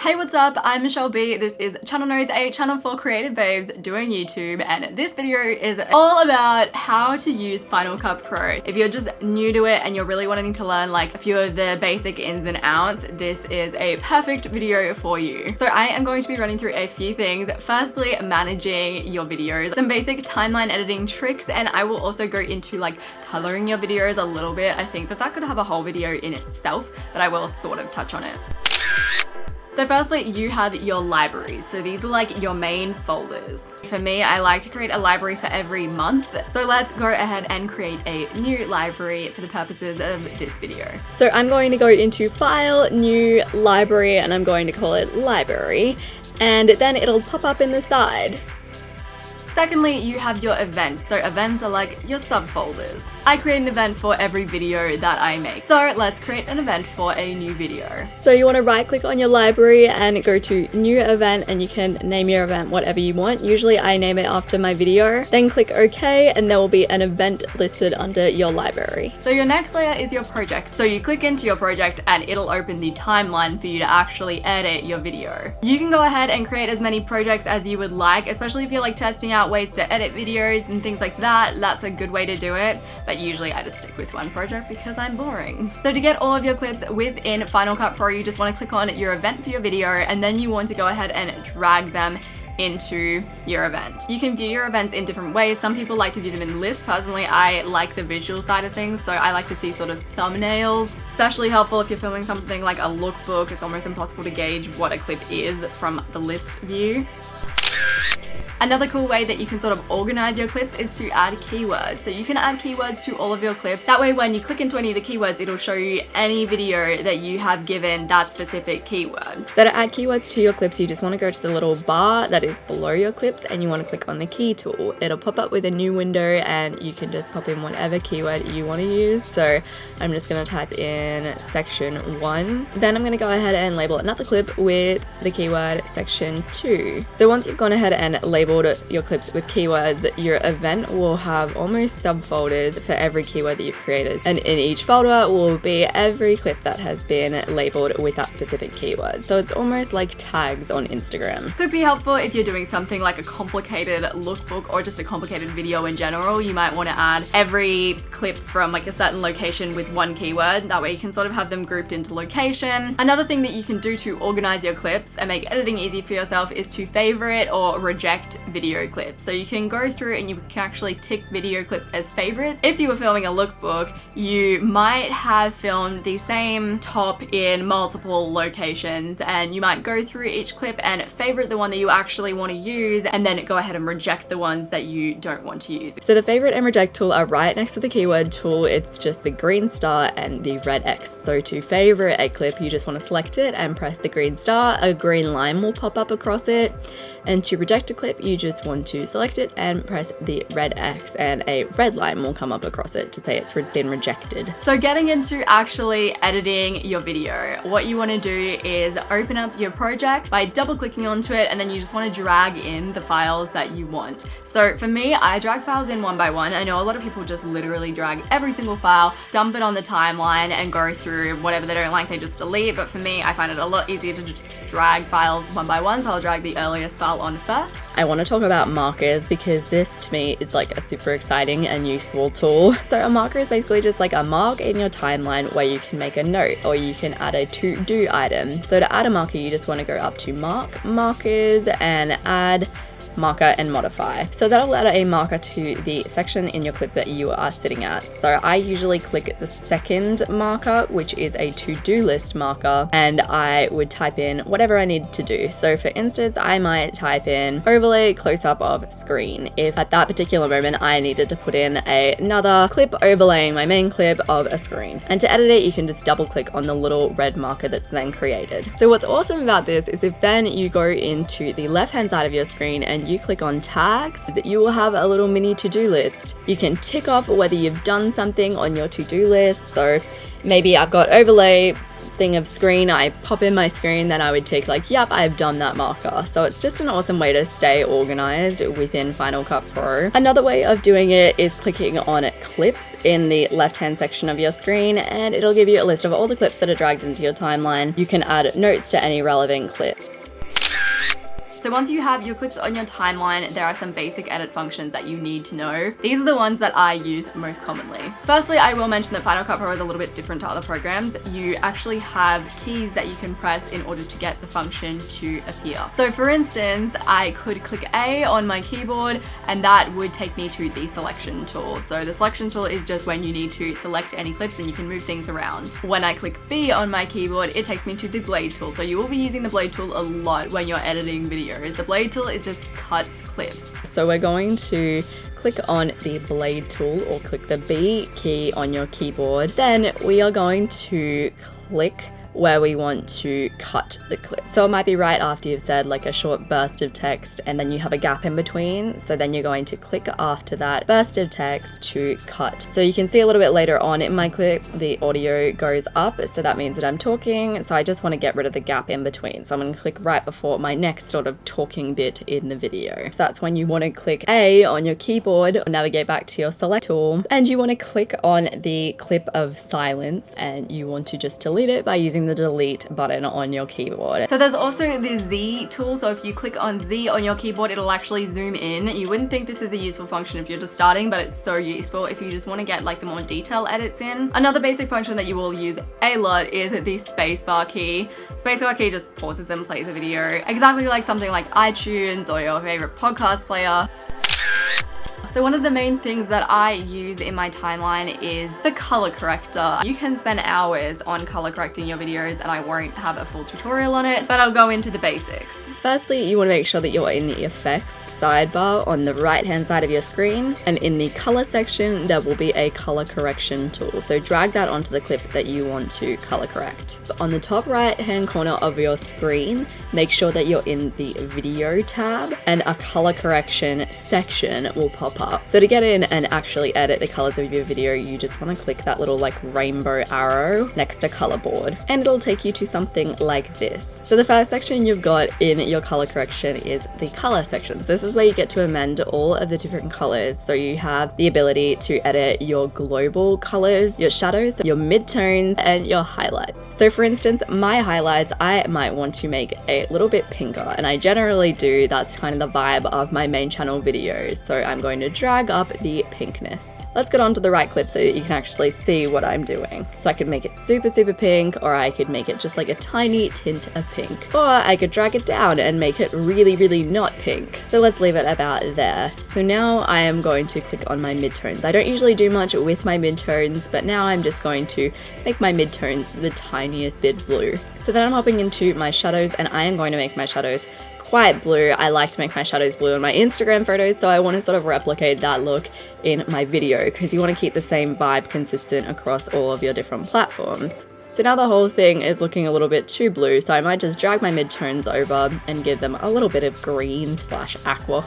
Hey, what's up? I'm Michelle B. This is Channel Notes, a channel for creative babes doing YouTube, and this video is all about how to use Final Cut Pro. If you're just new to it and you're really wanting to learn like a few of the basic ins and outs, this is a perfect video for you. So I am going to be running through a few things. Firstly, managing your videos, some basic timeline editing tricks, and I will also go into like coloring your videos a little bit. I think that could have a whole video in itself, but I will sort of touch on it. So firstly, you have your libraries. So these are like your main folders. For me, I like to create a library for every month. So let's go ahead and create a new library for the purposes of this video. So I'm going to go into File, New Library, and I'm going to call it Library. And then it'll pop up in the side. Secondly, you have your events. So events are like your subfolders. I create an event for every video that I make. So let's create an event for a new video. So you want to right click on your library and go to new event, and you can name your event whatever you want. Usually I name it after my video. Then click OK, and there will be an event listed under your library. So your next layer is your project. So you click into your project and it'll open the timeline for you to actually edit your video. You can go ahead and create as many projects as you would like, especially if you're like testing out ways to edit videos and things like that. That's a good way to do it. But usually I just stick with one project because I'm boring. So to get all of your clips within Final Cut Pro, you just want to click on your event for your video, and then you want to go ahead and drag them into your event. You can view your events in different ways. Some people like to view them in lists. Personally, I like the visual side of things, so I like to see sort of thumbnails. Especially helpful if you're filming something like a lookbook. It's almost impossible to gauge what a clip is from the list view. Another cool way that you can sort of organize your clips is to add keywords. So you can add keywords to all of your clips. That way when you click into any of the keywords, it'll show you any video that you have given that specific keyword. So to add keywords to your clips, you just want to go to the little bar that is below your clips, and you want to click on the key tool. It'll pop up with a new window, and you can just pop in whatever keyword you want to use. So I'm just going to type in section 1. Then I'm going to go ahead and label another clip with the keyword section 2. So once you've gone ahead and labeled your clips with keywords, your event will have almost subfolders for every keyword that you've created, and in each folder will be every clip that has been labeled with that specific keyword. So it's almost like tags on Instagram. Could be helpful if you're doing something like a complicated lookbook or just a complicated video in general. You might want to add every clip from like a certain location with one keyword. That way you can sort of have them grouped into location. Another thing that you can do to organize your clips and make editing easy for yourself is to favorite or reject video clips. So you can go through and you can actually tick video clips as favorites. If you were filming a lookbook, you might have filmed the same top in multiple locations, and you might go through each clip and favorite the one that you actually want to use, and then go ahead and reject the ones that you don't want to use. So the favorite and reject tool are right next to the keyword tool. It's just the green star and the red X. So to favorite a clip, you just want to select it and press the green star. A green line will pop up across it. And to reject a clip, you just want to select it and press the red X, and a red line will come up across it to say it's been rejected. So getting into actually editing your video, what you want to do is open up your project by double clicking onto it, and then you just want to drag in the files that you want. So for me, I drag files in one by one. I know a lot of people just literally drag every single file, dump it on the timeline, and go through whatever they don't like, they just delete. But for me, I find it a lot easier to just drag files one by one, so I'll drag the earliest file on first. I want to talk about markers because this to me is like a super exciting and useful tool. So a marker is basically just like a mark in your timeline where you can make a note or you can add a to-do item. So to add a marker, you just want to go up to markers and add marker and modify. So that'll add a marker to the section in your clip that you are sitting at. So I usually click the second marker, which is a to-do list marker, and I would type in whatever I need to do. So for instance, I might type in overlay close-up of screen if at that particular moment I needed to put in another clip overlaying my main clip of a screen. And to edit it, you can just double click on the little red marker that's then created. So what's awesome about this is if then you go into the left-hand side of your screen and you click on tags, you will have a little mini to-do list. You can tick off whether you've done something on your to-do list. So maybe I've got overlay thing of screen, I pop in my screen, then I would tick like, yep, I've done that marker. So it's just an awesome way to stay organized within Final Cut Pro. Another way of doing it is clicking on clips in the left-hand section of your screen, and it'll give you a list of all the clips that are dragged into your timeline. You can add notes to any relevant clip. So once you have your clips on your timeline, there are some basic edit functions that you need to know. These are the ones that I use most commonly. Firstly, I will mention that Final Cut Pro is a little bit different to other programs. You actually have keys that you can press in order to get the function to appear. So for instance, I could click A on my keyboard and that would take me to the selection tool. So the selection tool is just when you need to select any clips and you can move things around. When I click B on my keyboard, it takes me to the blade tool. So you will be using the blade tool a lot when you're editing videos. The blade tool, it just cuts clips. So we're going to click on the blade tool or click the B key on your keyboard. Then we are going to click where we want to cut the clip. So it might be right after you've said like a short burst of text and then you have a gap in between. So then you're going to click after that burst of text to cut. So you can see a little bit later on in my clip, the audio goes up. So that means that I'm talking. So I just want to get rid of the gap in between. So I'm going to click right before my next sort of talking bit in the video. So that's when you want to click A on your keyboard or navigate back to your select tool. And you want to click on the clip of silence and you want to just delete it by using the delete button on your keyboard. So there's also the Z tool. So if you click on Z on your keyboard, it'll actually zoom in. You wouldn't think this is a useful function if you're just starting, but it's so useful if you just want to get like the more detail edits in. Another basic function that you will use a lot is the spacebar key. Spacebar key just pauses and plays a video, exactly like something like iTunes or your favorite podcast player. So one of the main things that I use in my timeline is the color corrector. You can spend hours on color correcting your videos and I won't have a full tutorial on it, but I'll go into the basics. Firstly, you want to make sure that you're in the effects sidebar on the right hand side of your screen, and in the color section there will be a color correction tool. So drag that onto the clip that you want to color correct. On the top right hand corner of your screen, make sure that you're in the video tab and a color correction section will pop up. So to get in and actually edit the colors of your video, you just want to click that little like rainbow arrow next to color board and it'll take you to something like this. So the first section you've got in your color correction is the color section. So this is where you get to amend all of the different colors. So you have the ability to edit your global colors, your shadows, your midtones, and your highlights. So for instance, my highlights, I might want to make a little bit pinker, and I generally do. That's kind of the vibe of my main channel videos. So I'm going to drag up the pinkness. Let's get onto the right clip so that you can actually see what I'm doing. So I could make it super, super pink, or I could make it just like a tiny tint of pink, or I could drag it down and make it really, really not pink. So let's leave it about there. So now I am going to click on my midtones. I don't usually do much with my midtones, but now I'm just going to make my midtones the tiniest bit blue. So then I'm hopping into my shadows and I am going to make my shadows quite blue. I like to make my shadows blue in my Instagram photos, so I want to sort of replicate that look in my video because you want to keep the same vibe consistent across all of your different platforms. So now the whole thing is looking a little bit too blue, so I might just drag my midtones over and give them a little bit of green / aqua.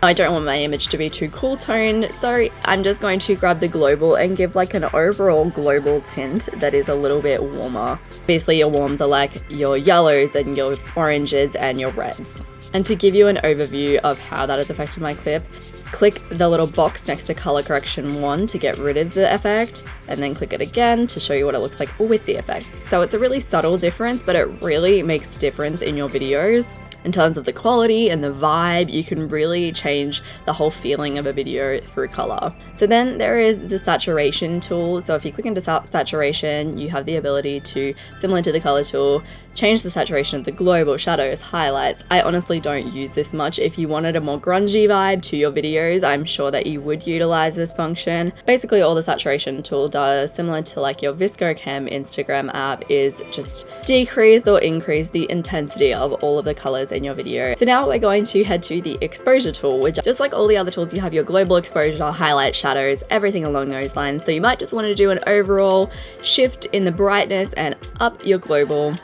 I don't want my image to be too cool toned, so I'm just going to grab the global and give like an overall global tint that is a little bit warmer. Obviously your warms are like your yellows and your oranges and your reds. And to give you an overview of how that has affected my clip, click the little box next to color correction 1 to get rid of the effect, and then click it again to show you what it looks like with the effect. So it's a really subtle difference, but it really makes a difference in your videos. In terms of the quality and the vibe, you can really change the whole feeling of a video through color. So then there is the saturation tool. So if you click into saturation, you have the ability to, similar to the color tool, change the saturation of the global, shadows, highlights. I honestly don't use this much. If you wanted a more grungy vibe to your videos, I'm sure that you would utilize this function. Basically all the saturation tool does, similar to like your ViscoCam Instagram app, is just decrease or increase the intensity of all of the colors in your video. So now we're going to head to the exposure tool, which just like all the other tools, you have your global exposure, highlight, shadows, everything along those lines. So you might just want to do an overall shift in the brightness and up your global.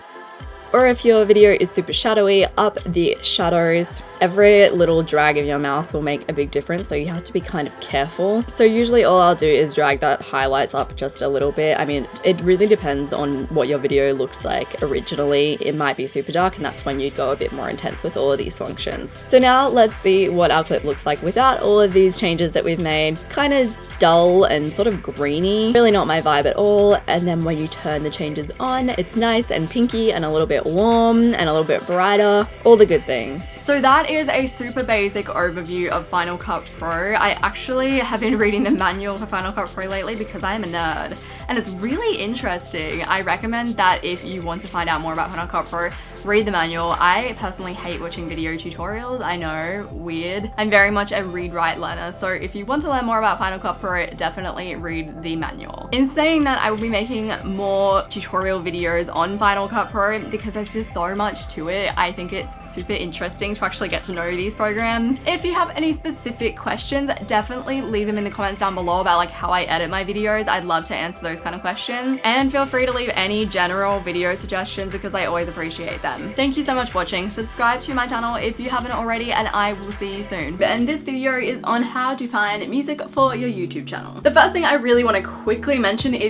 Or if your video is super shadowy, up the shadows. Every little drag of your mouse will make a big difference, so you have to be kind of careful. So usually all I'll do is drag that highlights up just a little bit. I mean, it really depends on what your video looks like originally. It might be super dark, and that's when you'd go a bit more intense with all of these functions. So now let's see what our clip looks like without all of these changes that we've made. Kind of dull and sort of greeny. Really not my vibe at all. And then when you turn the changes on, it's nice and pinky and a little bit warm and a little bit brighter. All the good things. So that is a super basic overview of Final Cut Pro. I actually have been reading the manual for Final Cut Pro lately because I am a nerd, and it's really interesting. I recommend that if you want to find out more about Final Cut Pro, read the manual. I personally hate watching video tutorials. I know, weird. I'm very much a read-write learner, so if you want to learn more about Final Cut Pro, definitely read the manual. In saying that, I will be making more tutorial videos on Final Cut Pro because there's just so much to it. I think it's super interesting to actually get to know these programs. If you have any specific questions, definitely leave them in the comments down below about like how I edit my videos. I'd love to answer those kind of questions. And feel free to leave any general video suggestions because I always appreciate them. Thank you so much for watching. Subscribe to my channel if you haven't already, and I will see you soon. And this video is on how to find music for your YouTube channel. The first thing I really want to quickly mention is